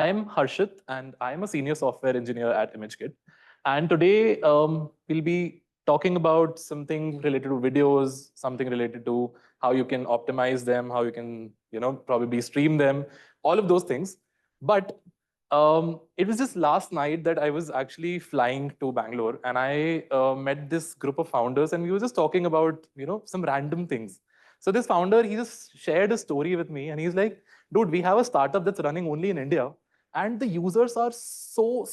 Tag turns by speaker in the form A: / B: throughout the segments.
A: I'm Harshit, and I'm a senior software engineer at ImageKit. And today we'll be talking about something related to videos, something related to how you can optimize them, how you can, probably stream them, all of those things. But it was just last night that I was actually flying to Bangalore, and I met this group of founders, and we were just talking about, some random things. So this founder, he just shared a story with me, and he's like, dude, we have a startup that's running only in India, and the users are so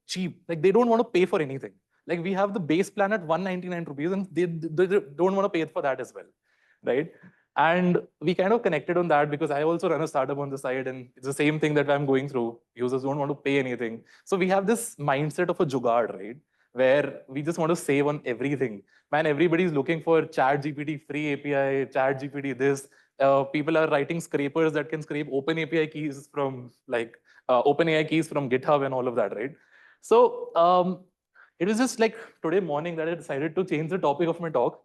A: cheap. Like they don't want to pay for anything. Like we have the base plan at 199 rupees, and they don't want to pay for that as well, right? And we kind of connected on that because I also run a startup on the side, and it's the same thing that I'm going through. Users don't want to pay anything, so we have this mindset of a jugaad, right? Where we just want to save on everything. Man, everybody's looking for Chat GPT free API, Chat GPT this. People are writing scrapers that can scrape open API keys from like OpenAI keys from GitHub and all of that, right? So it was just like today morning that I decided to change the topic of my talk.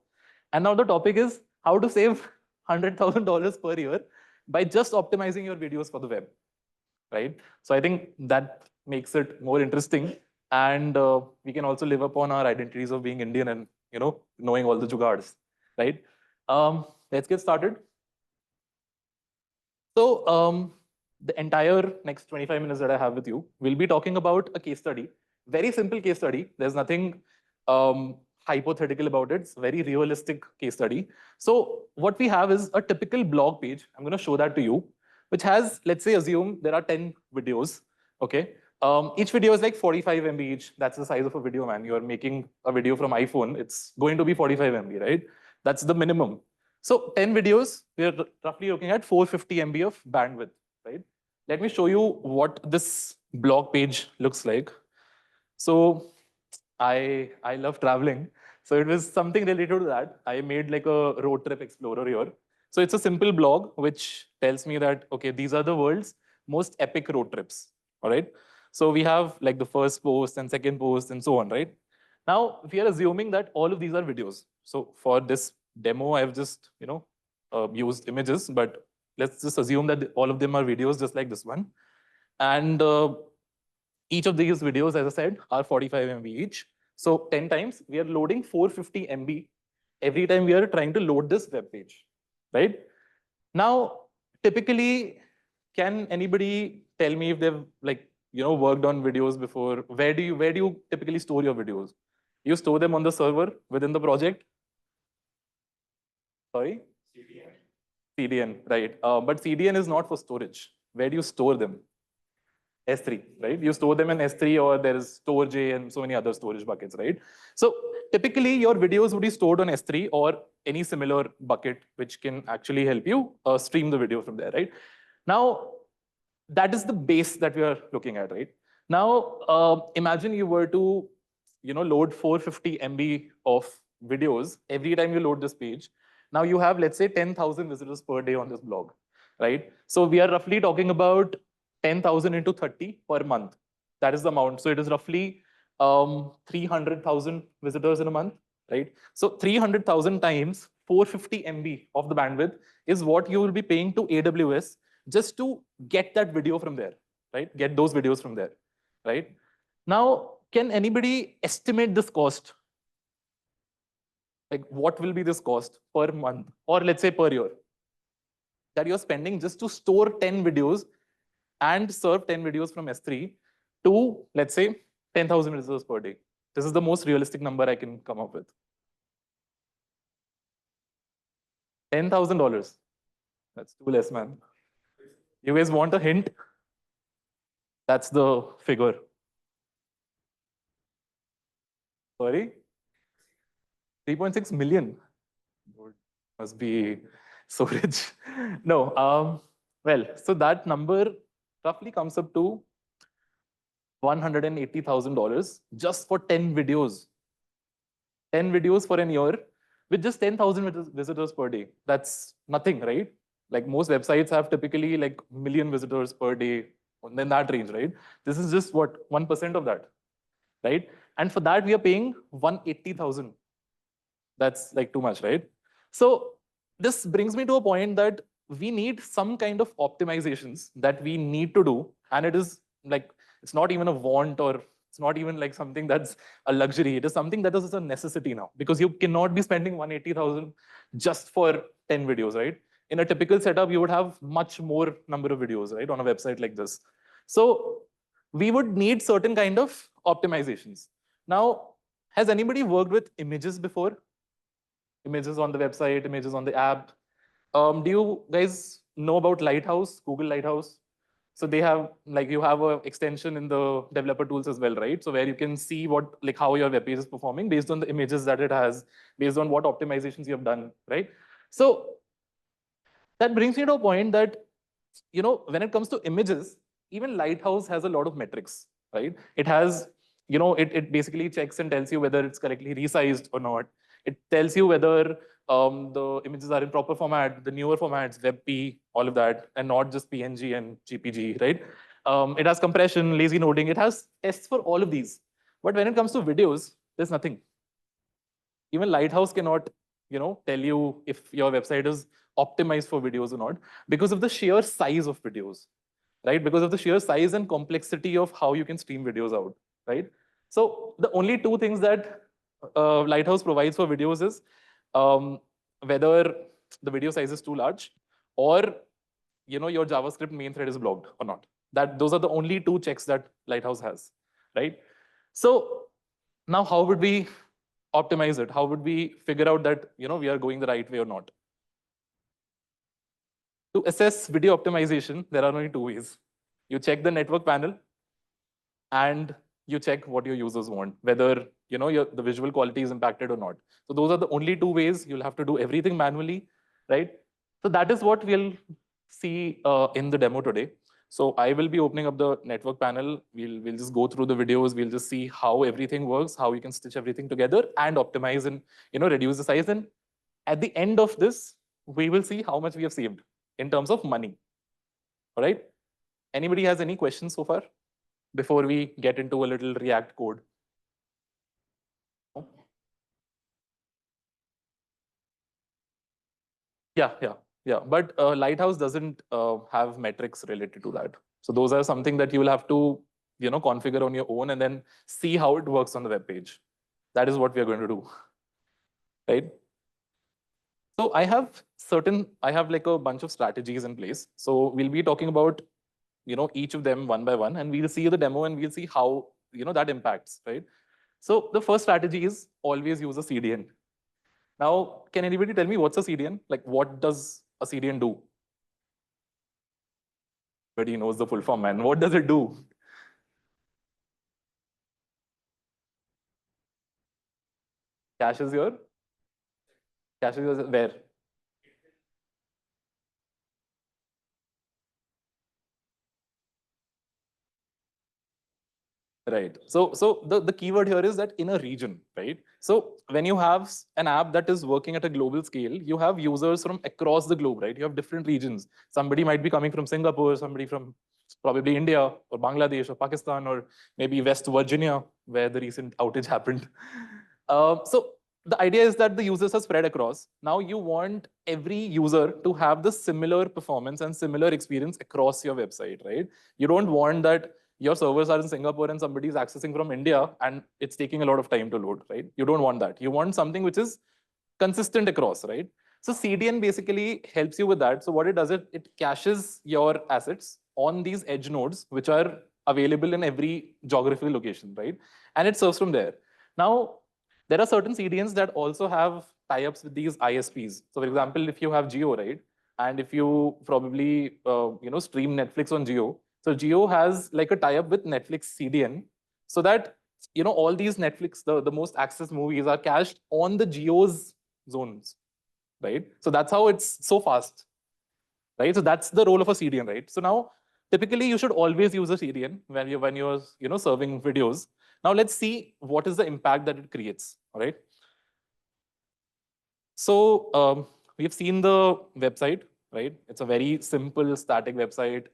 A: And now the topic is how to save $100,000 per year by just optimizing your videos for the web, right? So I think that makes it more interesting. And we can also live upon our identities of being Indian and, knowing all the jugards, right? Let's get started. So the entire next 25 minutes that I have with you, we'll be talking about a case study. Very simple case study. There's nothing hypothetical about it. It's a very realistic case study. So what we have is a typical blog page. I'm going to show that to you, which has, let's say, assume there are 10 videos. Okay. Each video is like 45 MB each. That's the size of a video, man. You're making a video from iPhone. It's going to be 45 MB, right? That's the minimum. So 10 videos, we're roughly looking at 450 MB of bandwidth, right? Let me show you what this blog page looks like. So I love traveling. So it was something related to that. I made like a road trip explorer here. So it's a simple blog which tells me that, okay, these are the world's most epic road trips, all right? So we have like the first post and second post and so on, right? Now we are assuming that all of these are videos. So for this demo, I've just, used images, but let's just assume that all of them are videos just like this one. And each of these videos, as I said, are 45 MB each. So 10 times, we are loading 450 MB every time we are trying to load this web page, right? Now, typically, can anybody tell me if they've like, worked on videos before? Where do you typically store your videos? You store them on the server within the project? Sorry? CDN, right. But CDN is not for storage. Where do you store them? S3, right? You store them in S3, or there is StoreJ and so many other storage buckets, right? So typically your videos would be stored on S3 or any similar bucket, which can actually help you stream the video from there, right? Now, that is the base that we are looking at, right? Now, imagine you were to, load 450 MB of videos every time you load this page. Now you have, let's say, 10,000 visitors per day on this blog, right? So we are roughly talking about 10,000 into 30 per month. That is the amount. So it is roughly 300,000 visitors in a month, right? So 300,000 times 450 MB of the bandwidth is what you will be paying to AWS just to get that video from there, right? Get those videos from there, right? Now, can anybody estimate this cost? Like, what will be this cost per month, or let's say per year, that you're spending just to store 10 videos and serve 10 videos from S3 to, let's say, 10,000 visitors per day? This is the most realistic number I can come up with. $10,000. That's too less, man. You guys want a hint? That's the figure. Sorry? 3.6 million. Must be so rich. No, well, so that number roughly comes up to $180,000 just for 10 videos. 10 videos for an year with just 10,000 visitors per day. That's nothing, right? Like most websites have typically like million visitors per day, in that range, right? This is just what, 1% of that, right? And for that, we are paying 180,000. That's like too much, right? So this brings me to a point that we need some kind of optimizations that we need to do And it is like, it's not even a want, or it's not even like something that's a luxury. It is something that is a necessity now, because you cannot be spending 180,000 just for 10 videos, right? In a typical setup, you would have much more number of videos, right, on a website like this. So we would need certain kind of optimizations. Now, has anybody worked with images before? Images on the website, images on the app. Do you guys know about Lighthouse, Google Lighthouse? So they have, like, you have a extension in the developer tools as well, right? So where you can see what, like, how your web page is performing based on the images that it has, based on what optimizations you have done, right? So that brings me to a point that, when it comes to images, even Lighthouse has a lot of metrics, right? It has, it basically checks and tells you whether it's correctly resized or not. It tells you whether the images are in proper format, the newer formats, WebP, all of that, and not just PNG and GPG, right? It has compression, lazy noding. It has tests for all of these. But when it comes to videos, there's nothing. Even Lighthouse cannot, tell you if your website is optimized for videos or not, because of the sheer size of videos, right? Because of the sheer size and complexity of how you can stream videos out, right? So the only two things that Lighthouse provides for videos is whether the video size is too large, or your JavaScript main thread is blocked or not. Those are the only two checks that Lighthouse has, right? So now, how would we optimize it? How would we figure out that we are going the right way or not? To assess video optimization, there are only two ways. You check the network panel, and you check what your users want, whether the visual quality is impacted or not. So those are the only two ways. You'll have to do everything manually, right? So that is what we'll see in the demo today. So I will be opening up the network panel. We'll just go through the videos. We'll just see how everything works, how you can stitch everything together and optimize and reduce the size. And at the end of this, we will see how much we have saved in terms of money. All right. Anybody has any questions so far before we get into a little React code? Yeah. But Lighthouse doesn't have metrics related to that. So those are something that you will have to, configure on your own and then see how it works on the web page. That is what we are going to do, right? So I have like a bunch of strategies in place. So we'll be talking about, each of them one by one, and we'll see the demo and we'll see how, that impacts, right? So the first strategy is always use a CDN. Now, can anybody tell me what's a CDN? Like, what does a CDN do? Everybody knows the full form, man. What does it do? Caches your where? Right. So the keyword here is that in a region, right? So when you have an app that is working at a global scale, you have users from across the globe, right? You have different regions. Somebody might be coming from Singapore, somebody from probably India or Bangladesh or Pakistan, or maybe West Virginia, where the recent outage happened. So the idea is that the users are spread across. Now you want every user to have the similar performance and similar experience across your website, right? You don't want that your servers are in Singapore and somebody is accessing from India and it's taking a lot of time to load, right? You don't want that. You want something which is consistent across, right? So CDN basically helps you with that. So what it does, it caches your assets on these edge nodes, which are available in every geographical location, right? And it serves from there. Now, there are certain CDNs that also have tie-ups with these ISPs. So for example, if you have Geo, right? And if you probably, stream Netflix on Geo, so Geo has like a tie-up with Netflix CDN, so that all these Netflix, the most accessed movies are cached on the Geo's zones, right? So that's how it's so fast, right? So that's the role of a CDN, right? So now, typically, you should always use a CDN when you're serving videos. Now let's see what is the impact that it creates, all right? So we've seen the website, right? It's a very simple static website.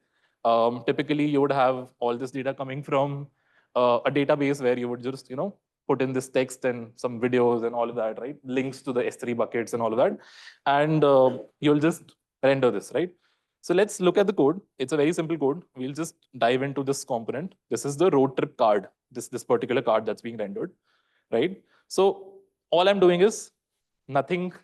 A: Typically, you would have all this data coming from a database where you would just, put in this text and some videos and all of that, right? Links to the S3 buckets and all of that. And you'll just render this, right? So let's look at the code. It's a very simple code. We'll just dive into this component. This is the road trip card, this particular card that's being rendered, right? So all I'm doing is nothing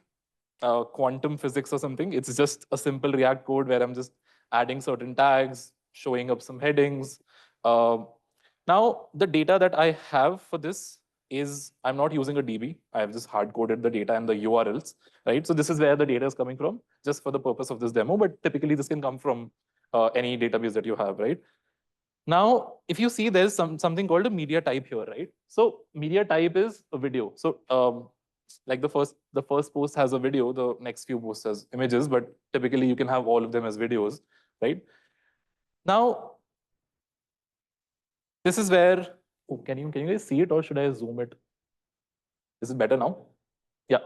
A: quantum physics or something. It's just a simple React code where I'm just adding certain tags, showing up some headings. Now, the data that I have for this is I'm not using a DB. I have just hard coded the data and the URLs, right? So this is where the data is coming from, just for the purpose of this demo. But typically, this can come from any database that you have, right? Now, if you see, there's something called a media type here, right? So media type is a video. So like the first post has a video, the next few posts has images, but typically you can have all of them as videos, right? Now, this is where, oh, can you guys see it, or should I zoom it? Is it better now? Yeah.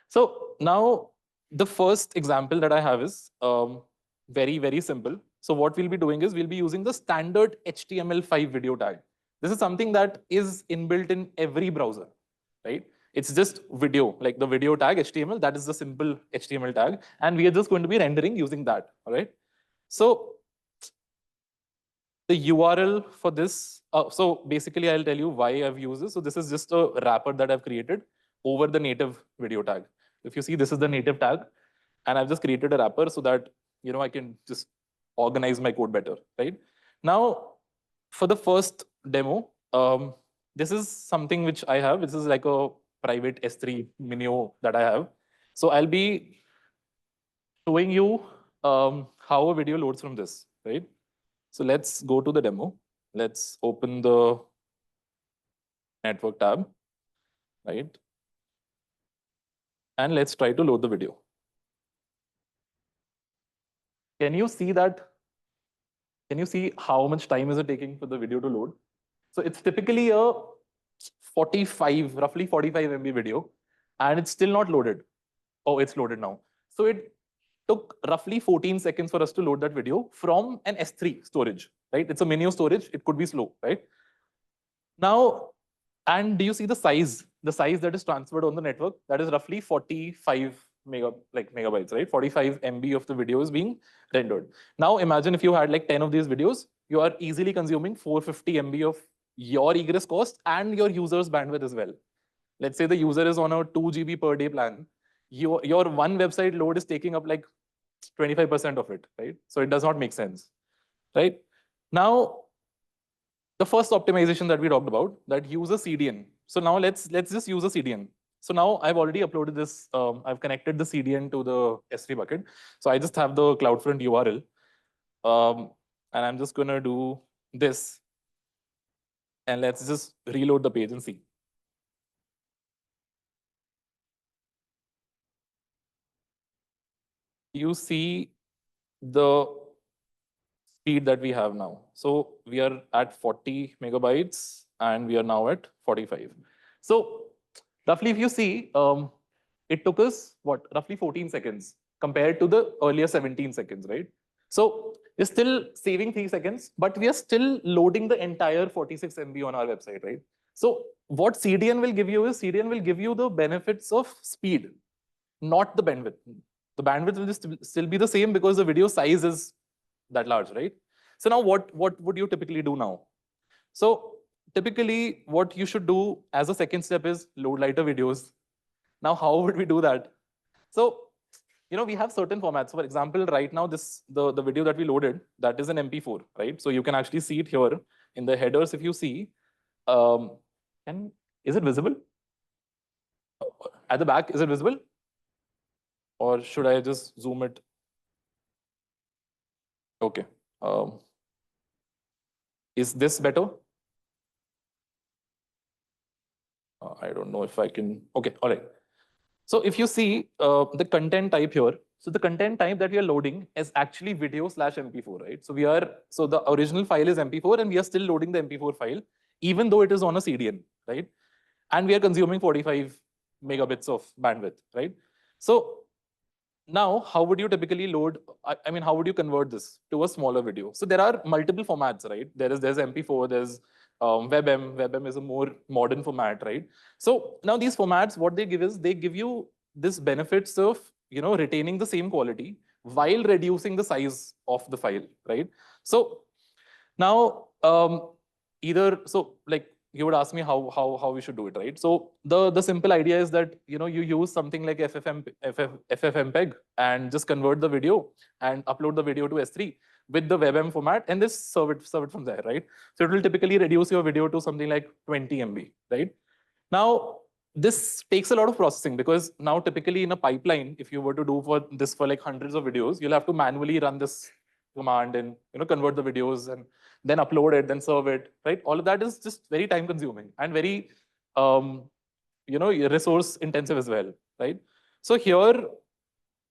A: So now the first example that I have is very, very simple. So what we'll be doing is we'll be using the standard HTML5 video tag. This is something that is inbuilt in every browser, right? It's just video, like the video tag HTML, that is the simple HTML tag. And we are just going to be rendering using that, all right? So the URL for this, so basically I'll tell you why I've used this. So this is just a wrapper that I've created over the native video tag. If you see, this is the native tag, and I've just created a wrapper so that, you know, I can just organize my code better, right? Now, for the first demo, this is something which I have. This is like a private S3 Minio that I have. So I'll be showing you how a video loads from this, right? So let's go to the demo. Let's open the network tab, right? And let's try to load the video. Can you see that? Can you see how much time is it taking for the video to load? So it's typically a 45, roughly 45 MB video, and it's still not loaded. Oh, it's loaded now. So it took roughly 14 seconds for us to load that video from an S3 storage, right? It's a Minio storage. It could be slow, right? Now, and do you see the size? The size that is transferred on the network, that is roughly 45 megabytes, right? 45 MB of the video is being rendered. Now imagine if you had like 10 of these videos, you are easily consuming 450 MB of your egress cost and your user's bandwidth as well. Let's say the user is on a 2 GB per day plan. Your one website load is taking up like 25% of it, right? So it does not make sense, right? Now, the first optimization that we talked about, that use a CDN. So now let's just use a CDN. So now I've already uploaded this. I've connected the CDN to the S3 bucket. So I just have the CloudFront URL, and I'm just gonna do this, and let's just reload the page and see. You see the speed that we have now. So we are at 40 megabytes and we are now at 45. So roughly, if you see, it took us what, roughly 14 seconds compared to the earlier 17 seconds, right? So we're still saving 3 seconds, but we are still loading the entire 46 MB on our website, right? So what CDN will give you is CDN will give you the benefits of speed, not the bandwidth. The bandwidth will just still be the same because the video size is that large, right? So now what would you typically do now? So typically what you should do as a second step is load lighter videos. Now, how would we do that? So, you know, we have certain formats. For example, right now, the video that we loaded, that is an MP4, right? So you can actually see it here in the headers. If you see, is it visible? At the back, is it visible? Or should I just zoom it? Okay. Is this better? I don't know if I can. Okay, all right. So if you see the content type here, so the content type that we are loading is actually video/MP4, right? So the original file is MP4 and we are still loading the MP4 file, even though it is on a CDN, right? And we are consuming 45 megabits of bandwidth, right? So now, how would you typically load? I mean, how would you convert this to a smaller video? So there are multiple formats, right? There's MP4, there's WebM. WebM is a more modern format, right? So now these formats, what they give is they give you this benefits of, you know, retaining the same quality while reducing the size of the file, right? So now, like you would ask me how we should do it, right? So the simple idea is that you use something like FFmpeg and just convert the video and upload the video to S3 with the WebM format and just serve it from there, right? So it will typically reduce your video to something like 20 MB, right? Now, this takes a lot of processing because now typically in a pipeline, if you were to do for this for like hundreds of videos, you'll have to manually run this command and convert the videos and then upload it, then serve it, right? All of that is just very time consuming and very resource intensive as well, right? So here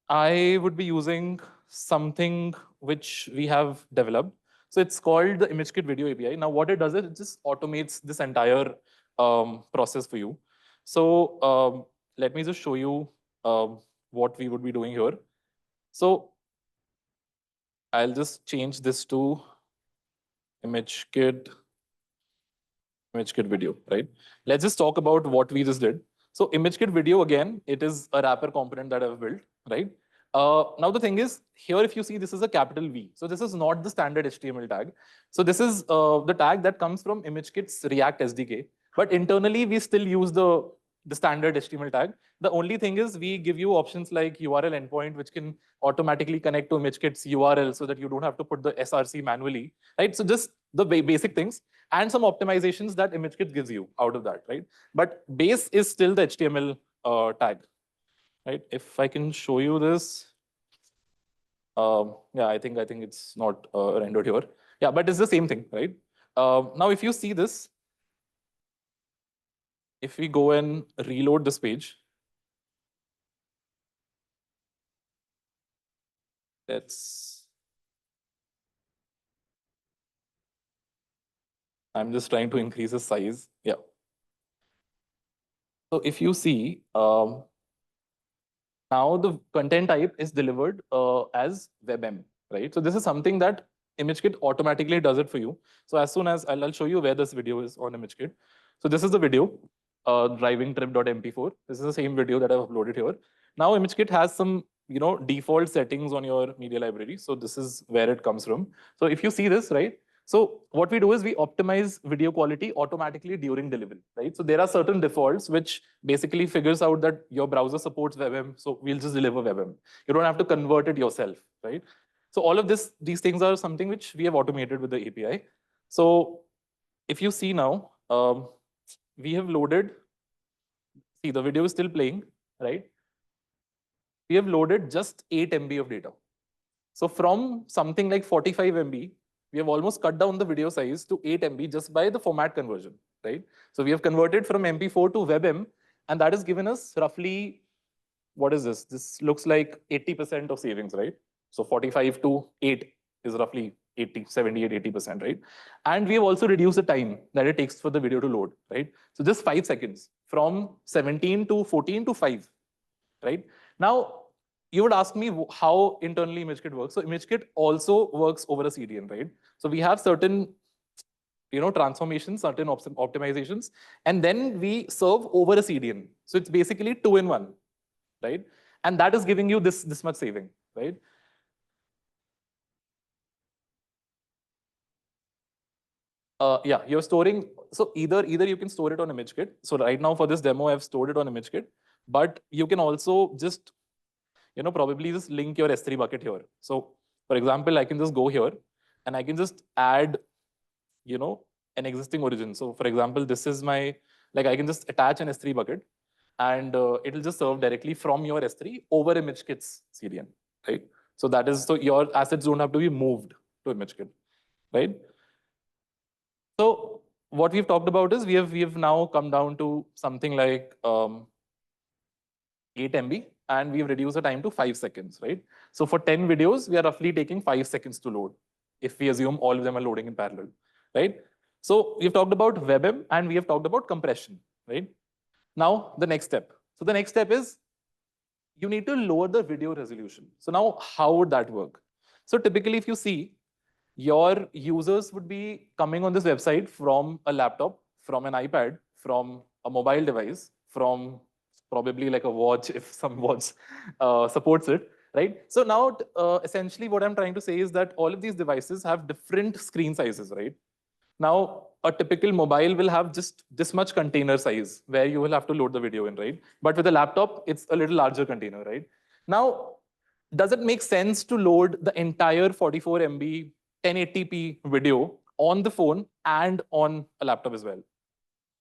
A: I would be using something which we have developed. So it's called the ImageKit Video API. Now what it does is it just automates this entire process for you. So let me just show you what we would be doing here. So I'll just change this to ImageKit video, right? Let's just talk about what we just did. So ImageKit Video, again, it is a wrapper component that I've built, right? Now the thing is, here if you see, this is a capital V. So this is not the standard HTML tag. So this is the tag that comes from ImageKit's React SDK. But internally, we still use the standard HTML tag. The only thing is we give you options like URL endpoint, which can automatically connect to ImageKit's URL so that you don't have to put the SRC manually, right? So just the basic things and some optimizations that ImageKit gives you out of that, right? But base is still the HTML tag, right? If I can show you this, yeah, I think it's not rendered here. Yeah, but it's the same thing, right? Now, if you see this, if we go and reload this page, I'm just trying to increase the size. Yeah. So if you see, now the content type is delivered as WebM, right? So this is something that ImageKit automatically does it for you. So as soon as I'll show you where this video is on ImageKit. So this is the video, driving trip.mp4. This is the same video that I've uploaded here. Now ImageKit has some default settings on your media library. So this is where it comes from. So if you see this, right? So what we do is we optimize video quality automatically during delivery, right? So there are certain defaults which basically figures out that your browser supports WebM, so we'll just deliver WebM. You don't have to convert it yourself, right? So all of these things are something which we have automated with the API. So if you see now, we have loaded, see the video is still playing, right? We have loaded just 8 MB of data. So from something like 45 MB, we have almost cut down the video size to 8 MB just by the format conversion, right? So we have converted from MP4 to WebM, and that has given us roughly, what is this? This looks like 80% of savings, right? So 45 to 8 is roughly 78-80%, right? And we have also reduced the time that it takes for the video to load, right? So just 5 seconds from 17 to 14 to 5, right? Now, you would ask me how internally ImageKit works. So ImageKit also works over a CDN, right? So we have certain transformations, certain optimizations, and then we serve over a CDN. So it's basically 2-in-1, right? And that is giving you this much saving, right? Yeah, you're storing. So either you can store it on ImageKit. So right now for this demo, I've stored it on ImageKit, but you can also just probably just link your S3 bucket here. So for example, I can just go here and I can just add, an existing origin. So for example, this is my, I can just attach an S3 bucket and it'll just serve directly from your S3 over ImageKit's CDN, right? So that is, so your assets don't have to be moved to ImageKit, right? So what we've talked about is we have now come down to something like 8 MB, and we've reduced the time to 5 seconds, right? So for 10 videos, we are roughly taking 5 seconds to load, if we assume all of them are loading in parallel, right? So we've talked about WebM and we have talked about compression, right? Now the next step. So the next step is you need to lower the video resolution. So now how would that work? So typically, if you see, your users would be coming on this website from a laptop, from an iPad, from a mobile device, from probably like a watch if some watch supports it, right? So now, essentially what I'm trying to say is that all of these devices have different screen sizes, right? Now, a typical mobile will have just this much container size where you will have to load the video in, right? But with a laptop, it's a little larger container, right? Now, does it make sense to load the entire 44 MB 1080p video on the phone and on a laptop as well?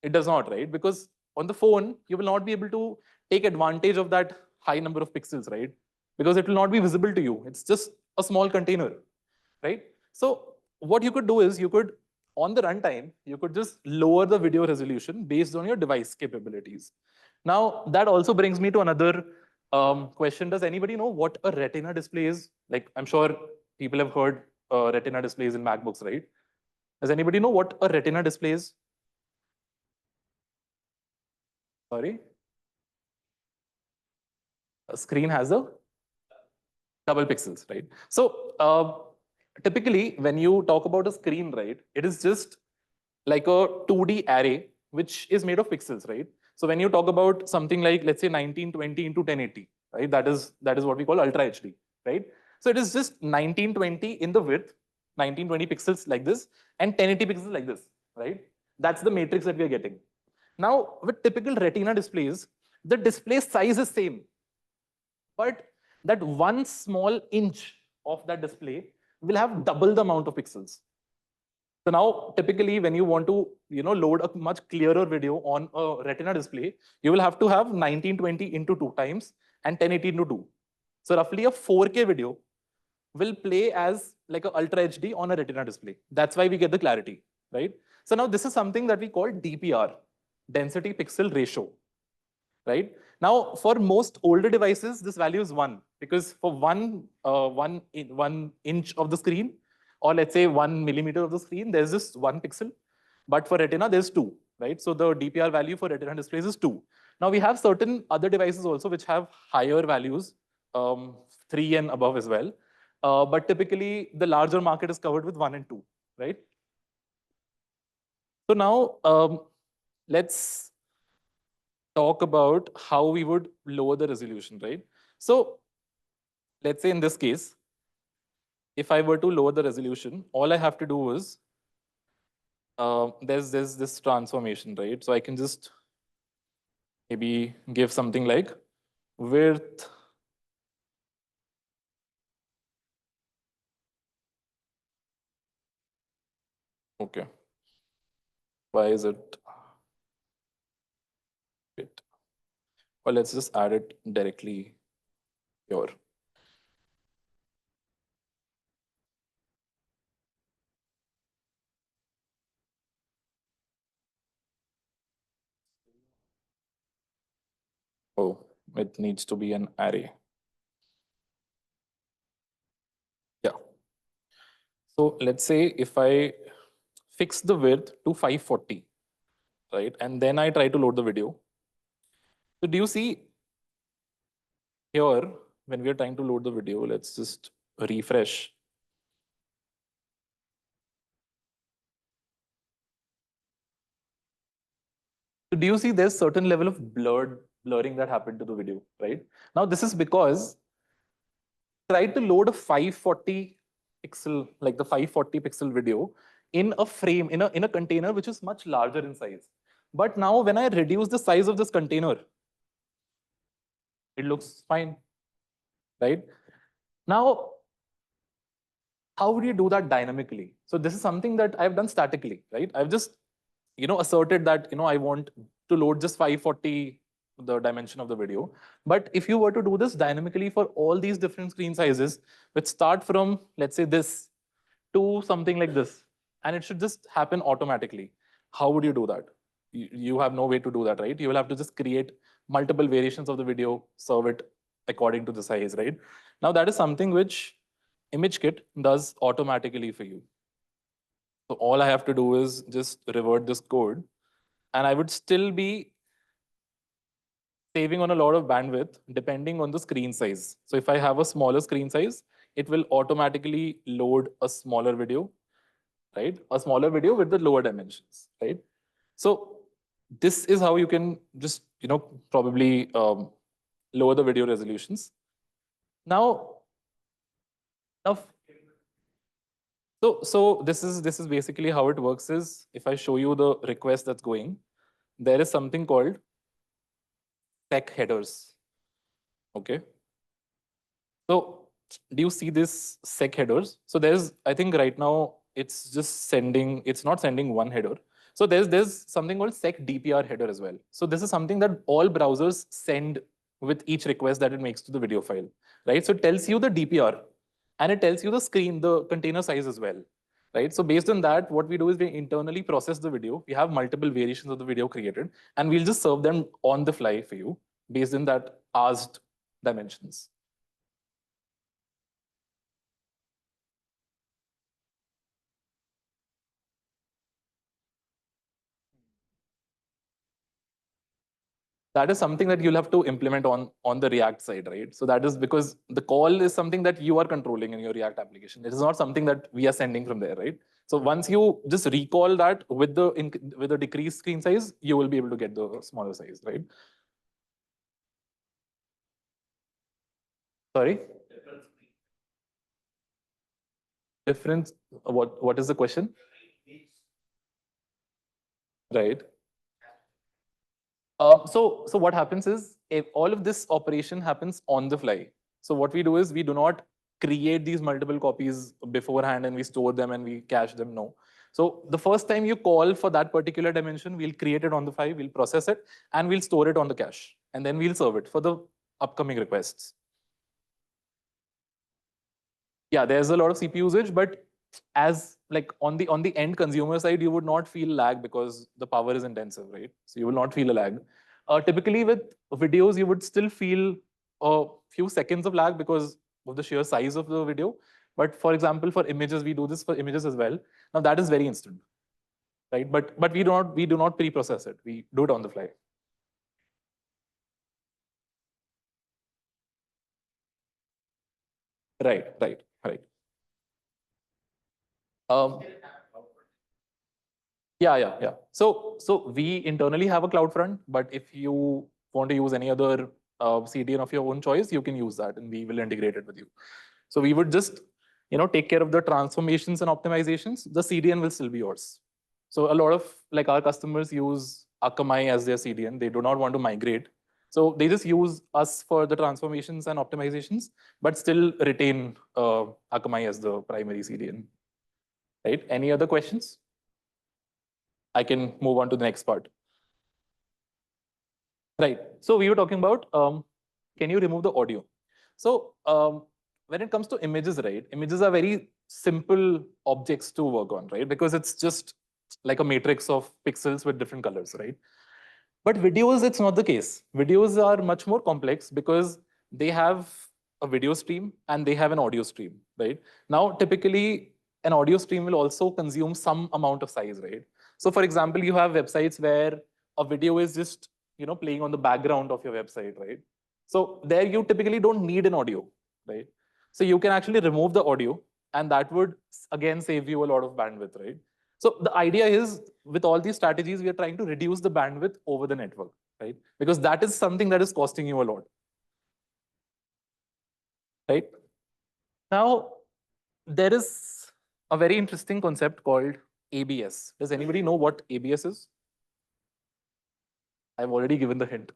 A: It does not, right? Because on the phone, you will not be able to take advantage of that high number of pixels, right? Because it will not be visible to you. It's just a small container, right? So what you could do is you could, on the runtime, you could just lower the video resolution based on your device capabilities. Now, that also brings me to another question. Does anybody know what a retina display is? Like, I'm sure people have heard retina displays in MacBooks, right? Does anybody know what a retina display is? Sorry? A screen has a double pixels, right? So typically, when you talk about a screen, right, it is just like a 2D array, which is made of pixels, right? So when you talk about something like, let's say 1920 into 1080, right? That is what we call Ultra HD, right? So it is just 1920 in the width, 1920 pixels like this, and 1080 pixels like this, right? That's the matrix that we are getting. Now, with typical Retina displays, the display size is same, but that one small inch of that display will have double the amount of pixels. So now, typically, when you want to, load a much clearer video on a Retina display, you will have to have 1920 into 2 times and 1080 into 2. So roughly a 4K video will play as like a Ultra HD on a Retina display. That's why we get the clarity, right? So now this is something that we call DPR, density pixel ratio, right? Now, for most older devices, this value is 1, because for one inch of the screen, or let's say 1 millimeter of the screen, there's just 1 pixel. But for Retina, there's 2, right? So the DPR value for Retina displays is 2. Now we have certain other devices also which have higher values, 3 and above as well. But typically, the larger market is covered with 1 and 2, right? So now let's talk about how we would lower the resolution, right? So let's say in this case, if I were to lower the resolution, all I have to do is there's this transformation, right? So I can just maybe give something like width okay. Why is it? Wait. Well, let's just add it directly here. Oh, it needs to be an array. Yeah. So let's say if I fix the width to 540, right? And then I try to load the video. So do you see here, when we are trying to load the video, let's just refresh. So do you see there's certain level of blurring that happened to the video, right? Now this is because try to load a 540 pixel, like the 540 pixel video in a frame, in a container which is much larger in size. But now when I reduce the size of this container, it looks fine, right? Now, how would you do that dynamically? So this is something that I've done statically, right? I've just, asserted that, I want to load just 540, the dimension of the video. But if you were to do this dynamically for all these different screen sizes, which start from, let's say this, to something like this, and it should just happen automatically. How would you do that? You have no way to do that, right? You will have to just create multiple variations of the video, serve it according to the size, right? Now that is something which ImageKit does automatically for you. So all I have to do is just revert this code, and I would still be saving on a lot of bandwidth depending on the screen size. So if I have a smaller screen size, it will automatically load a smaller video, right? A smaller video with the lower dimensions, right? So this is how you can just, probably lower the video resolutions. Now, now, so this is basically how it works is if I show you the request that's going, there is something called sec headers. Okay. So do you see this sec headers? So there's, I think right now it's just sending, it's not sending one header. So there's something called sec DPR header as well. So this is something that all browsers send with each request that it makes to the video file, right? So it tells you the DPR and it tells you the screen, the container size as well, right? So based on that, what we do is we internally process the video. We have multiple variations of the video created and we'll just serve them on the fly for you based on that asked dimensions. That is something that you'll have to implement on the React side, right? So that is because the call is something that you are controlling in your React application. It is not something that we are sending from there, right? So once you just recall that with the decreased screen size, you will be able to get the smaller size, right? Sorry? Difference. What is the question? Right. So what happens is if all of this operation happens on the fly. So what we do is we do not create these multiple copies beforehand and we store them and we cache them. No. So the first time you call for that particular dimension, we'll create it on the fly, we'll process it, and we'll store it on the cache. And then we'll serve it for the upcoming requests. Yeah, there's a lot of CPU usage, but as like on the end consumer side, you would not feel lag because the power is intensive, right? So you will not feel a lag. Typically with videos, you would still feel a few seconds of lag because of the sheer size of the video. But for example, for images, we do this for images as well. Now that is very instant, right? But we do not pre-process it. We do it on the fly. Right, right, right. Um, yeah. So we internally have a CloudFront, but if you want to use any other CDN of your own choice, you can use that, and we will integrate it with you. So we would just, take care of the transformations and optimizations. The CDN will still be yours. So a lot of like our customers use Akamai as their CDN. They do not want to migrate. So they just use us for the transformations and optimizations, but still retain Akamai as the primary CDN. Right? Any other questions? I can move on to the next part. Right. So we were talking about can you remove the audio? So when it comes to images, right? Images are very simple objects to work on, right? Because it's just like a matrix of pixels with different colors, right? But videos, it's not the case. Videos are much more complex because they have a video stream and they have an audio stream, right? Now, typically, an audio stream will also consume some amount of size, right? So, for example, you have websites where a video is just playing on the background of your website, right? So there you typically don't need an audio, right? So you can actually remove the audio, and that would again save you a lot of bandwidth, right? So the idea is with all these strategies, we are trying to reduce the bandwidth over the network, right? Because that is something that is costing you a lot, right? Now, there is a very interesting concept called ABS. Does anybody know what ABS is? I've already given the hint.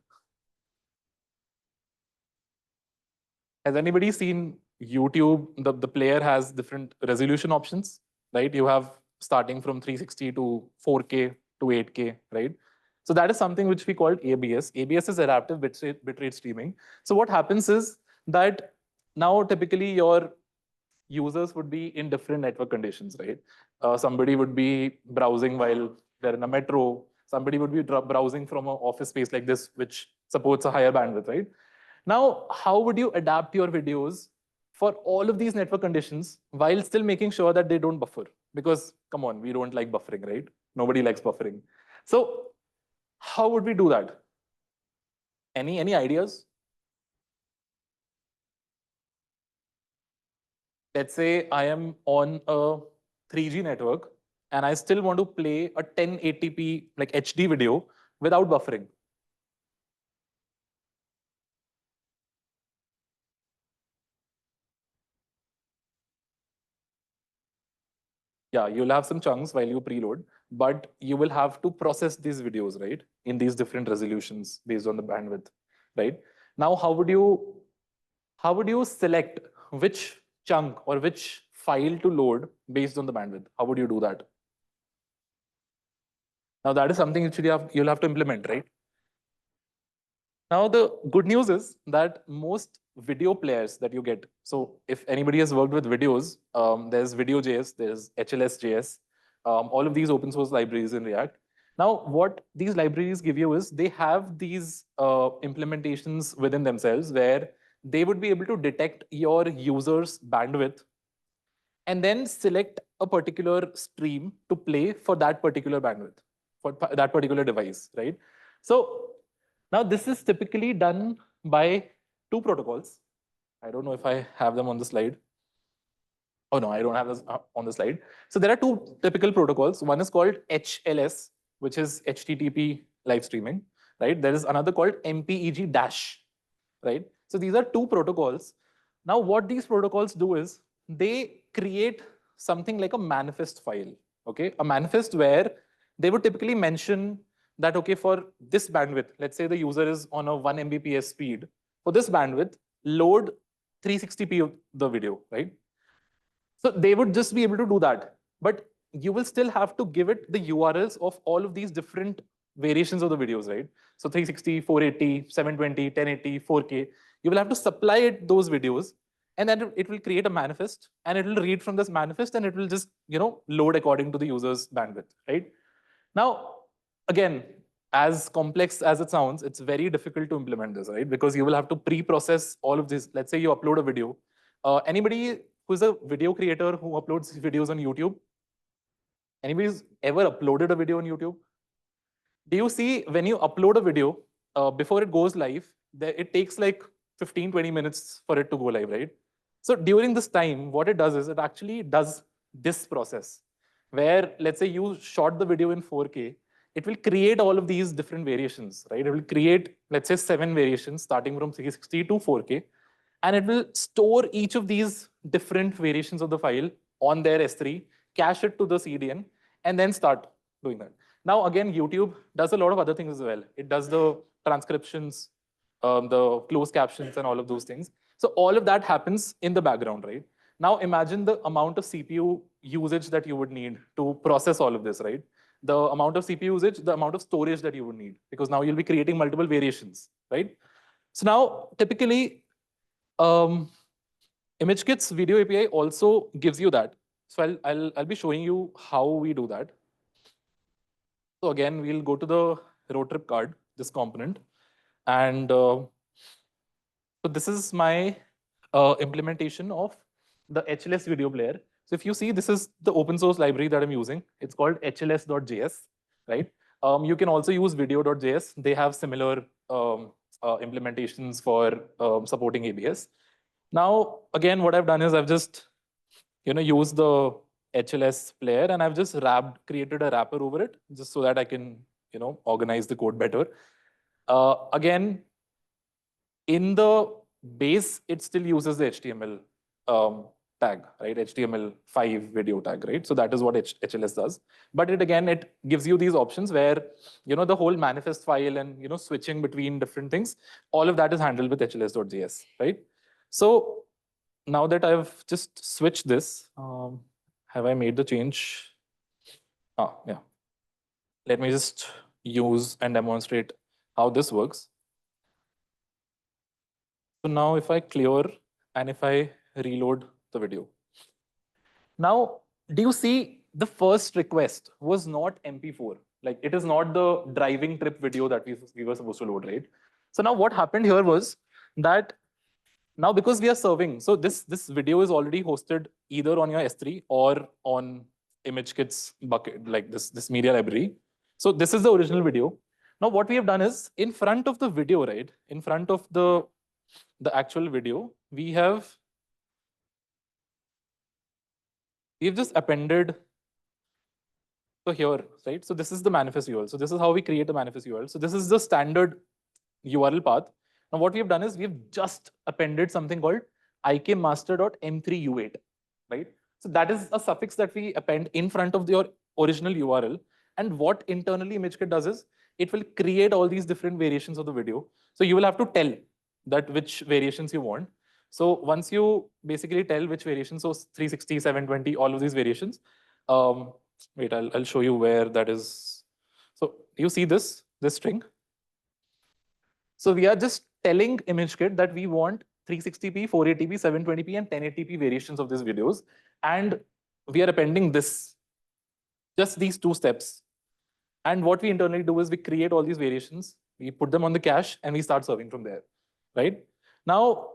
A: Has anybody seen YouTube? The player has different resolution options, right? You have starting from 360 to 4K to 8K, right? So that is something which we call ABS. ABS is adaptive bitrate streaming. So what happens is that now typically your users would be in different network conditions, right? Somebody would be browsing while they're in a metro. Somebody would be browsing from an office space like this, which supports a higher bandwidth, right? Now, how would you adapt your videos for all of these network conditions while still making sure that they don't buffer? Because come on, we don't like buffering, right? Nobody likes buffering. So how would we do that? Any ideas? Let's say I am on a 3G network and I still want to play a 1080p like HD video without buffering. Yeah, you'll have some chunks while you preload, but you will have to process these videos, right, in these different resolutions based on the bandwidth, right? Now, how would you select which chunk or which file to load based on the bandwidth? How would you do that? Now, that is something that you'll have to implement, right? Now, the good news is that most video players that you get, so if anybody has worked with videos, there's Video.js, there's HLS.js, all of these open source libraries in React. Now, what these libraries give you is they have these implementations within themselves where they would be able to detect your user's bandwidth and then select a particular stream to play for that particular bandwidth, for that particular device, right? So now this is typically done by two protocols. I don't know if I have them on the slide. Oh no, I don't have this on the slide. So there are two typical protocols. One is called HLS, which is HTTP live streaming, right? There is another called MPEG dash, right? So these are two protocols. Now what these protocols do is they create something like a manifest file, okay? A manifest where they would typically mention that, okay, for this bandwidth, let's say the user is on a 1 Mbps speed, for this bandwidth, load 360p of the video, right? So they would just be able to do that. But you will still have to give it the URLs of all of these different variations of the videos, right? So 360, 480, 720, 1080, 4K. You will have to supply it those videos, and then it will create a manifest, and it will read from this manifest, and it will just load according to the user's bandwidth, right? Now, again, as complex as it sounds, it's very difficult to implement this, right? Because you will have to pre-process all of this. Let's say you upload a video. Anybody who's a video creator who uploads videos on YouTube? Anybody's ever uploaded a video on YouTube? Do you see when you upload a video, before it goes live, it takes like 15, 20 minutes for it to go live, right? So during this time, what it does is it actually does this process where, let's say you shot the video in 4K, it will create all of these different variations, right? It will create, let's say, 7 variations starting from 360 to 4K, and it will store each of these different variations of the file on their S3, cache it to the CDN, and then start doing that. Now, again, YouTube does a lot of other things as well. It does the transcriptions, the closed captions, and all of those things. So all of that happens in the background, right? Now, imagine the amount of CPU usage that you would need to process all of this, right? The amount of CPU usage, the amount of storage that you would need, because now you'll be creating multiple variations, right? So now, typically, ImageKit's video API also gives you that. So I'll be showing you how we do that. So again, we'll go to the road trip card, this component. And so this is my implementation of the HLS video player. So if you see, this is the open source library that I'm using. It's called hls.js, right? You can also use video.js. They have similar implementations for supporting ABS. Now, again, what I've done is I've just used the HLS player, and I've just created a wrapper over it just so that I can organize the code better. Again, in the base, it still uses the HTML tag, right? HTML5 video tag, right? So that is what HLS does. But it gives you these options where the whole manifest file and switching between different things, all of that is handled with hls.js, right? So now that I've just switched this, have I made the change? Yeah. Let me just use and demonstrate how this works. So now if I clear and if I reload the video. Now, do you see the first request was not MP4? Like it is not the driving trip video that we were supposed to load, right? So now what happened here was that now because we are serving, so this video is already hosted either on your S3 or on ImageKit's bucket, like this media library. So this is the original video. Now what we have done is in front of the video, right? In front of the actual video, we've just appended. So here, right? So this is the manifest URL. So this is how we create a manifest URL. So this is the standard URL path. Now what we've done is we've just appended something called ikmaster.m3u8, right? So that is a suffix that we append in front of your original URL. And what internally ImageKit does is it will create all these different variations of the video. So you will have to tell that which variations you want. So once you basically tell which variations, so 360, 720, all of these variations. Wait, I'll show you where that is. So you see this string. So we are just telling ImageKit that we want 360p, 480p, 720p, and 1080p variations of these videos. And we are appending this, just these two steps. And what we internally do is we create all these variations, we put them on the cache, and we start serving from there, right? Now,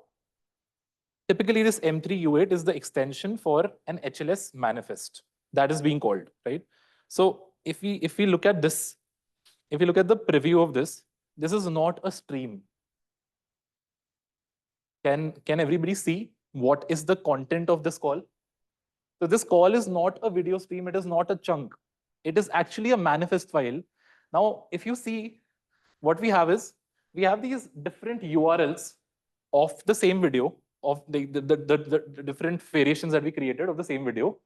A: typically this M3U8 is the extension for an HLS manifest that is being called, right? So if we look at this, if we look at the preview of this is not a stream. Can everybody see what is the content of this call? So this call is not a video stream, it is not a chunk. It is actually a manifest file. Now, if you see, what we have is, we have these different URLs of the same video, of the different variations that we created of the same video.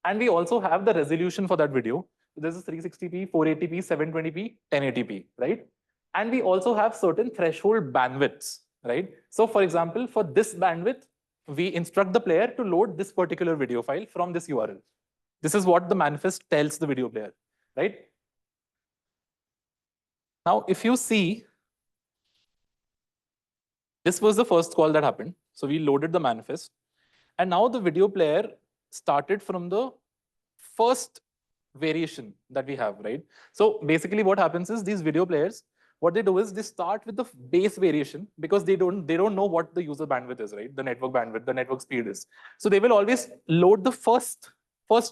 A: And we also have the resolution for that video. This is 360p, 480p, 720p, 1080p, right? And we also have certain threshold bandwidths, right? So for example, for this bandwidth, we instruct the player to load this particular video file from this URL. This is what the manifest tells the video player, right? Now, if you see, this was the first call that happened. So we loaded the manifest. And now the video player started from the first variation that we have, right? So basically what happens is, these video players, what they do is they start with the base variation, because they don't know what the user bandwidth is, right? The network bandwidth, the network speed is. So they will always load the first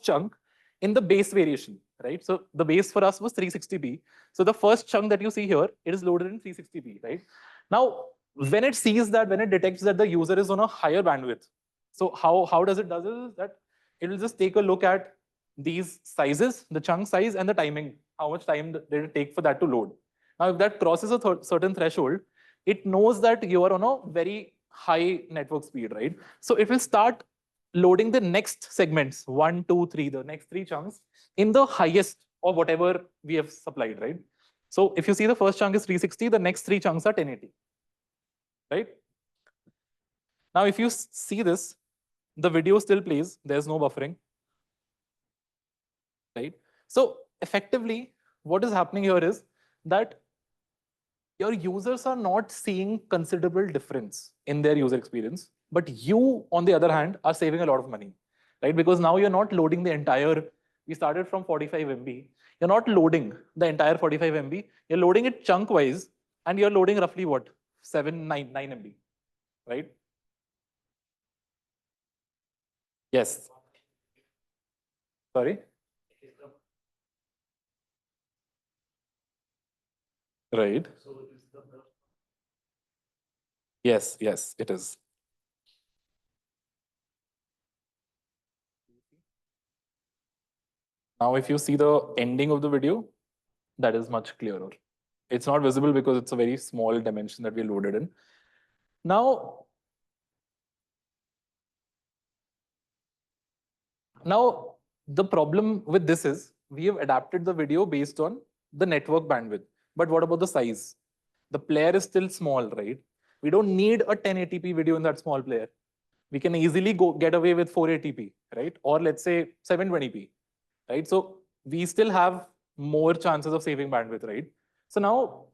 A: chunk in the base variation, right? So the base for us was 360p. So the first chunk that you see here, it is loaded in 360p, right? Now, when it sees that, when it detects that the user is on a higher bandwidth, so how does it is that it will just take a look at these sizes, the chunk size and the timing, how much time did it take for that to load. Now, if that crosses a certain threshold, it knows that you are on a very high network speed, right? So it will start loading the next segments, 1, 2, 3, the next 3 chunks in the highest of whatever we have supplied, right? So if you see the first chunk is 360, the next 3 chunks are 1080, right? Now, if you see this, the video still plays, there's no buffering, right? So effectively, what is happening here is that your users are not seeing considerable difference in their user experience, but you, on the other hand, are saving a lot of money, right? Because now you're not loading the entire, we started from 45 MB, you're not loading the entire 45 MB, you're loading it chunk wise, and you're loading roughly what? 9 MB, right? Yes. Sorry? Right. Yes, yes, it is. Now, if you see the ending of the video, that is much clearer. It's not visible because it's a very small dimension that we loaded in. Now, the problem with this is we have adapted the video based on the network bandwidth. But what about the size? The player is still small, right? We don't need a 1080p video in that small player. We can easily get away with 480p, right? Or let's say 720p, right? So we still have more chances of saving bandwidth, right? So now,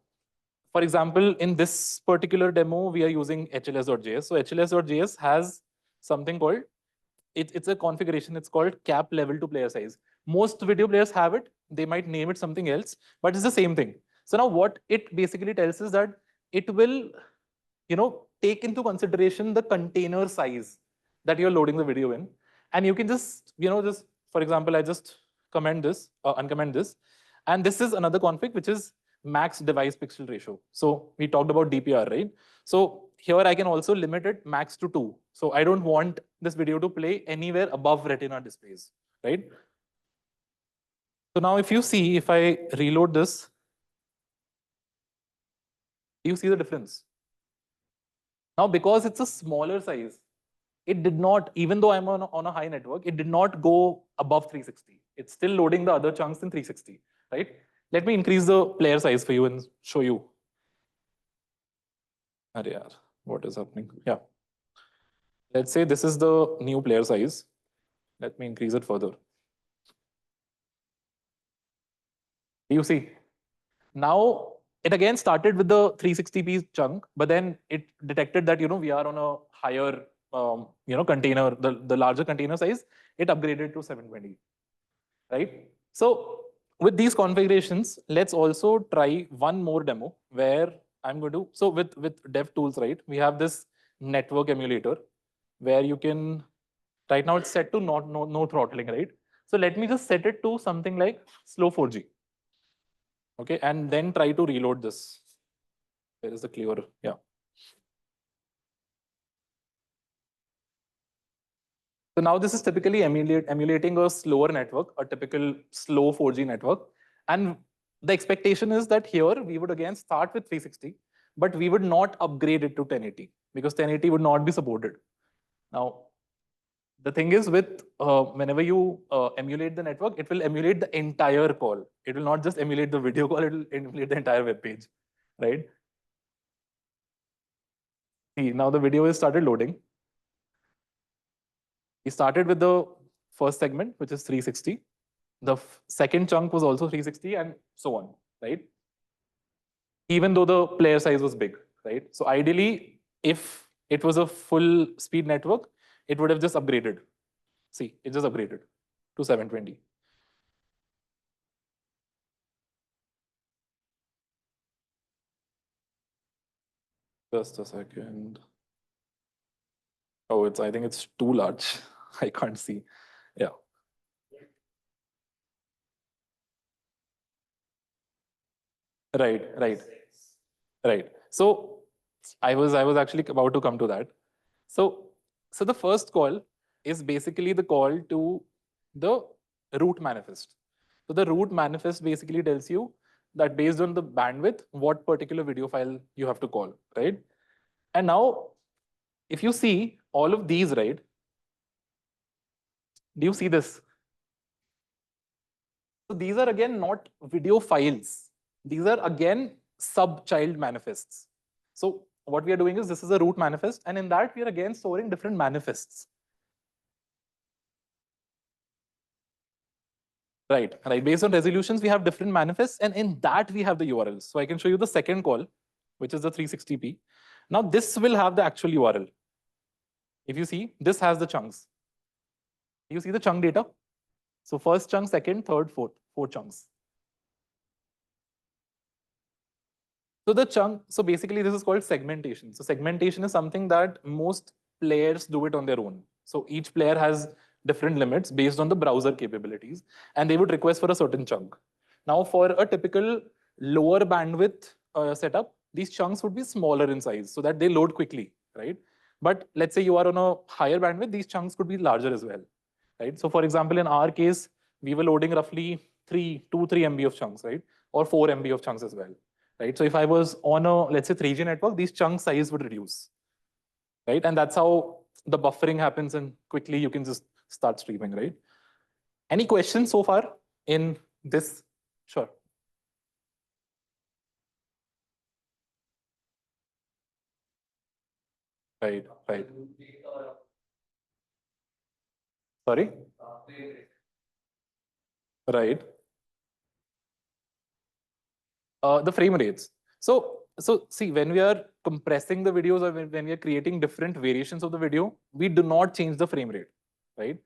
A: for example, in this particular demo, we are using hls.js. So hls.js has something called, it's a configuration, it's called cap level to player size. Most video players have it. They might name it something else, but it's the same thing. So now what it basically tells is that it will, take into consideration the container size that you're loading the video in. And you can just, for example, I just uncomment this. And this is another config, which is max device pixel ratio. So we talked about DPR, right? So here I can also limit it max to 2. So I don't want this video to play anywhere above retina displays, right? So now if you see, if I reload this, you see the difference. Now, because it's a smaller size, it did not, even though I'm on a high network, it did not go above 360. It's still loading the other chunks in 360, right? Let me increase the player size for you and show you. Arey yaar, what is happening? Yeah. Let's say this is the new player size. Let me increase it further. You see, now it again started with the 360p chunk, but then it detected that we are on a higher container, the larger container size. It upgraded to 720, right? So with these configurations, let's also try one more demo where I'm going to. So with dev tools, right? We have this network emulator where you can. Right now it's set to no throttling, right? So let me just set it to something like slow 4G. Okay, and then try to reload this. Where is the clear? Yeah. So now this is typically emulating a slower network, a typical slow 4G network. And the expectation is that here we would again start with 360, but we would not upgrade it to 1080 because 1080 would not be supported. Now, the thing is with whenever you emulate the network, it will emulate the entire call. It will not just emulate the video call, it will emulate the entire web page, right? See, now the video is started loading. We started with the first segment, which is 360. The second chunk was also 360 and so on, right? Even though the player size was big, right? So ideally, if it was a full speed network, it would have just upgraded. See, it just upgraded to 720. Just a second. Oh, I think it's too large. I can't see. Yeah. Right. Right. So I was actually about to come to that. So the first call is basically the call to the root manifest. So the root manifest basically tells you that based on the bandwidth, what particular video file you have to call, right? And now, if you see all of these, right? Do you see this? So these are again not video files. These are again sub-child manifests. So what we are doing is this is a root manifest, and in that we are again storing different manifests. Right. Based on resolutions, we have different manifests, and in that we have the URLs. So I can show you the second call, which is the 360p. Now this will have the actual URL. If you see, this has the chunks. You see the chunk data? So first chunk, second, third, fourth, four chunks. So basically this is called segmentation. So segmentation is something that most players do it on their own. So each player has different limits based on the browser capabilities, and they would request for a certain chunk. Now for a typical lower bandwidth setup, these chunks would be smaller in size so that they load quickly, right? But let's say you are on a higher bandwidth, these chunks could be larger as well, right? So for example, in our case, we were loading roughly 3 MB of chunks, right? Or 4 MB of chunks as well, right? So if I was on a, let's say 3G network, these chunk size would reduce, right? And that's how the buffering happens, and quickly you can just start streaming, right? Any questions so far in this? Sure. Right. Sorry? Right. The frame rates. So see, when we are compressing the videos or when we are creating different variations of the video, we do not change the frame rate, right?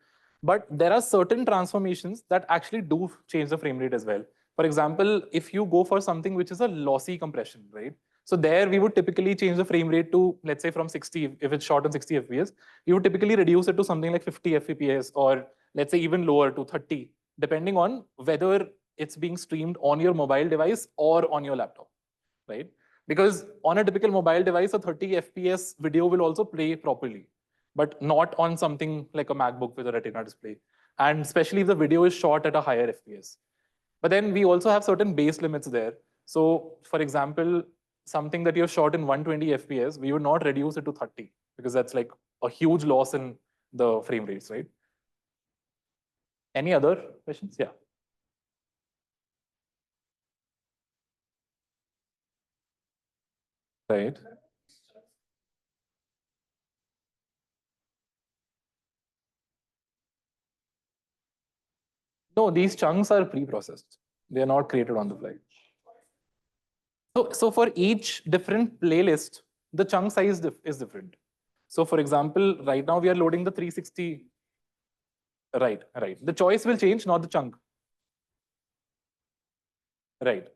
A: But there are certain transformations that actually do change the frame rate as well. For example, if you go for something which is a lossy compression, right? So there we would typically change the frame rate to, let's say from 60, if it's shot on 60 FPS, you would typically reduce it to something like 50 FPS, or let's say even lower to 30, depending on whether it's being streamed on your mobile device or on your laptop, right? Because on a typical mobile device, a 30 FPS video will also play properly, but not on something like a MacBook with a Retina display. And especially if the video is shot at a higher FPS. But then we also have certain base limits there. So for example, something that you have shot in 120 FPS, we would not reduce it to 30 because that's like a huge loss in the frame rates, right? Any other questions? Yeah. Right. No, these chunks are pre-processed. They are not created on the fly. So for each different playlist, the chunk size is different. So for example, right now we are loading the 360. Right, right. The choice will change, not the chunk. Right,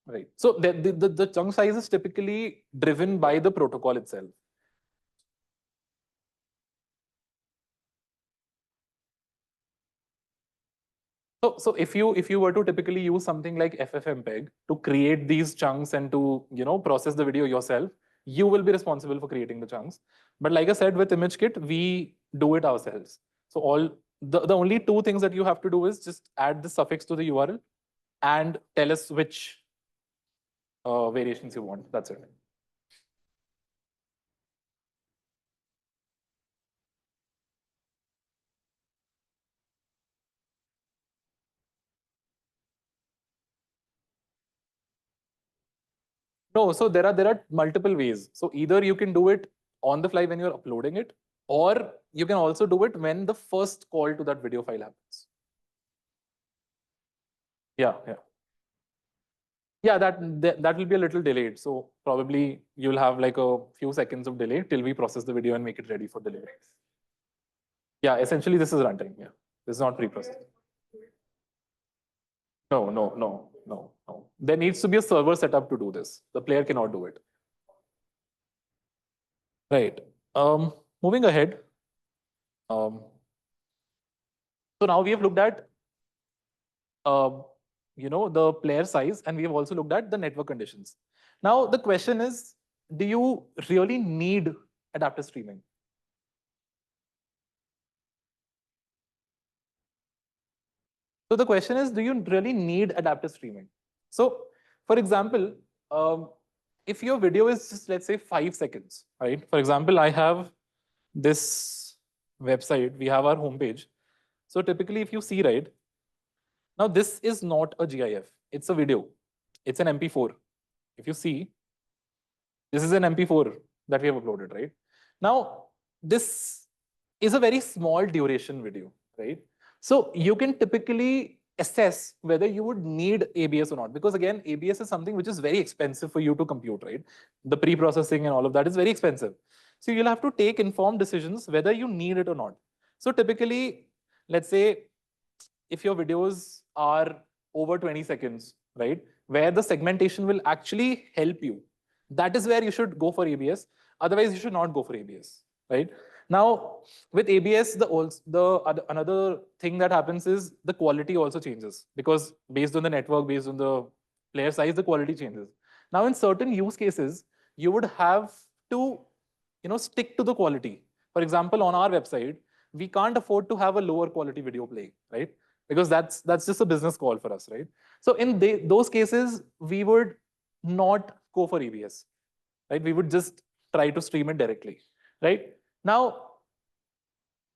A: right. So the chunk size is typically driven by the protocol itself. So if you were to typically use something like FFmpeg to create these chunks and to process the video yourself, you will be responsible for creating the chunks. But like I said, with ImageKit, we do it ourselves. So the only two things that you have to do is just add the suffix to the URL and tell us which variations you want. That's it. No, so there are multiple ways. So either you can do it on the fly when you're uploading it, or you can also do it when the first call to that video file happens. Yeah, yeah. Yeah, that will be a little delayed. So probably you'll have like a few seconds of delay till we process the video and make it ready for delivery. Yeah, essentially this is runtime. Yeah, this is not pre-processed. No, no, no, no, no. There needs to be a server set up to do this. The player cannot do it. Right. Moving ahead. So now we have looked at the player size, and we have also looked at the network conditions. Now the question is, do you really need adaptive streaming? So the question is, do you really need adaptive streaming? So for example, if your video is just, let's say, 5 seconds, right? For example, I have this website, we have our homepage. So typically if you see, right, now this is not a GIF, it's a video. It's an MP4. If you see, this is an MP4 that we have uploaded, right? Now, this is a very small duration video, right? So you can typically assess whether you would need ABS or not, because again, ABS is something which is very expensive for you to compute, right? The pre-processing and all of that is very expensive. So you'll have to take informed decisions whether you need it or not. So typically, let's say if your videos are over 20 seconds, right, where the segmentation will actually help you, that is where you should go for ABS. Otherwise, you should not go for ABS, right? Now, with ABS, another thing that happens is the quality also changes, because based on the network, based on the player size, the quality changes. Now, in certain use cases, you would have to, stick to the quality. For example, on our website, we can't afford to have a lower quality video play, right? Because that's just a business call for us, right? So in those cases, we would not go for ABS, right? We would just try to stream it directly, right? Now,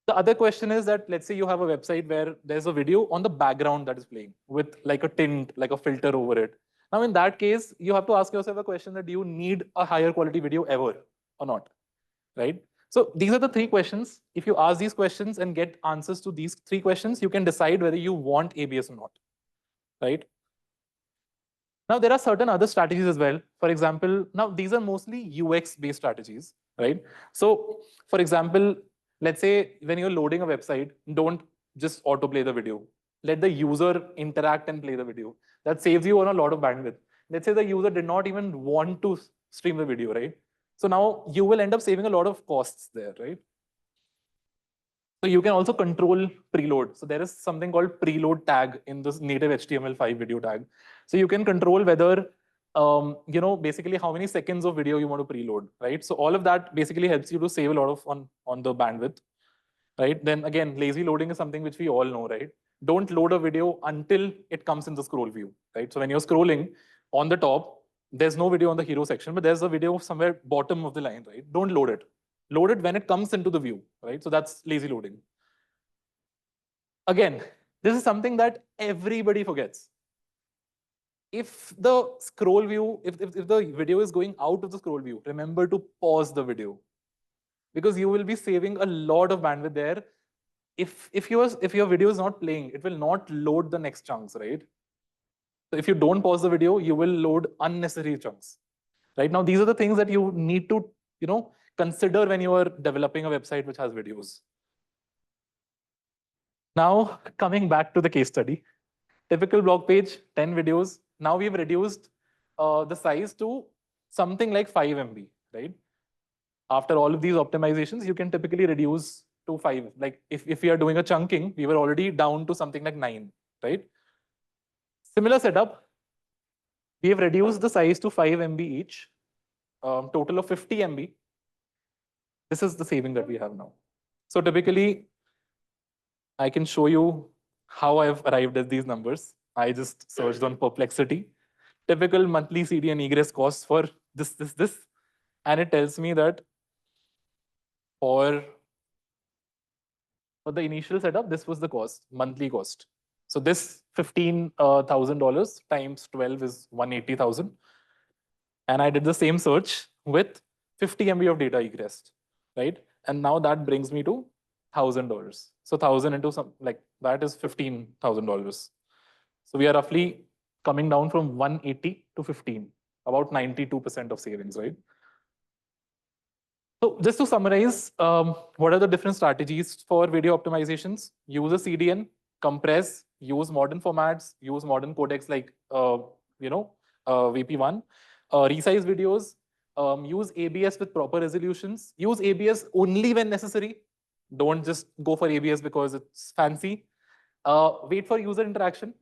A: the other question is that, let's say you have a website where there's a video on the background that is playing with like a tint, like a filter over it. Now, in that case, you have to ask yourself a question that, do you need a higher quality video ever or not, right? So these are the three questions. If you ask these questions and get answers to these three questions, you can decide whether you want ABS or not, right? Now, there are certain other strategies as well. For example, now these are mostly UX-based strategies, right? So, for example, let's say when you're loading a website, don't just autoplay the video. Let the user interact and play the video. That saves you on a lot of bandwidth. Let's say the user did not even want to stream the video, right? So now you will end up saving a lot of costs there, right? So you can also control preload. So there is something called preload tag in this native HTML5 video tag. So you can control whether, basically how many seconds of video you want to preload, right? So all of that basically helps you to save a lot of on the bandwidth, right? Then again, lazy loading is something which we all know, right? Don't load a video until it comes in the scroll view, right? So when you're scrolling on the top, there's no video on the hero section, but there's a video somewhere bottom of the line, right? Don't load it. load it when it comes into the view, right? So that's lazy loading. Again, this is something that everybody forgets. If the scroll view, if the video is going out of the scroll view, remember to pause the video, because you will be saving a lot of bandwidth there. If your video is not playing, it will not load the next chunks, right? So if you don't pause the video, you will load unnecessary chunks. Right now, these are the things that you need to, consider when you are developing a website which has videos. Now, coming back to the case study, typical blog page, 10 videos. Now we've reduced the size to something like 5 MB, right? After all of these optimizations, you can typically reduce to 5. Like if we are doing a chunking, we were already down to something like 9, right? Similar setup, we have reduced the size to 5 MB each, total of 50 MB. This is the saving that we have now. So typically, I can show you how I've arrived at these numbers. I just searched on Perplexity. Typical monthly CD and egress costs for this. And it tells me that for the initial setup, this was the cost, monthly cost. So this $15,000 times 12 is 180,000. And I did the same search with 50 MB of data egress, right? And now that brings me to $1,000. So 1,000 into some like that is $15,000. So we are roughly coming down from 180 to 15, about 92% of savings, right? So just to summarize, what are the different strategies for video optimizations? Use a CDN, compress, use modern formats, use modern codecs like VP1, resize videos, use ABS with proper resolutions, use ABS only when necessary. Don't just go for ABS because it's fancy. Wait for user interaction.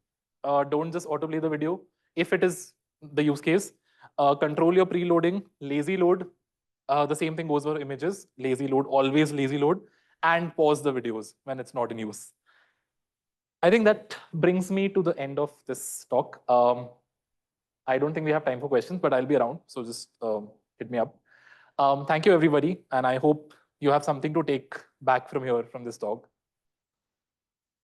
A: Don't just autoplay the video if it is the use case. Control your preloading, lazy load. The same thing goes for images, lazy load, always lazy load, and pause the videos when it's not in use. I think that brings me to the end of this talk. I don't think we have time for questions, but I'll be around, so just hit me up. Thank you, everybody, and I hope you have something to take back from here, from this talk.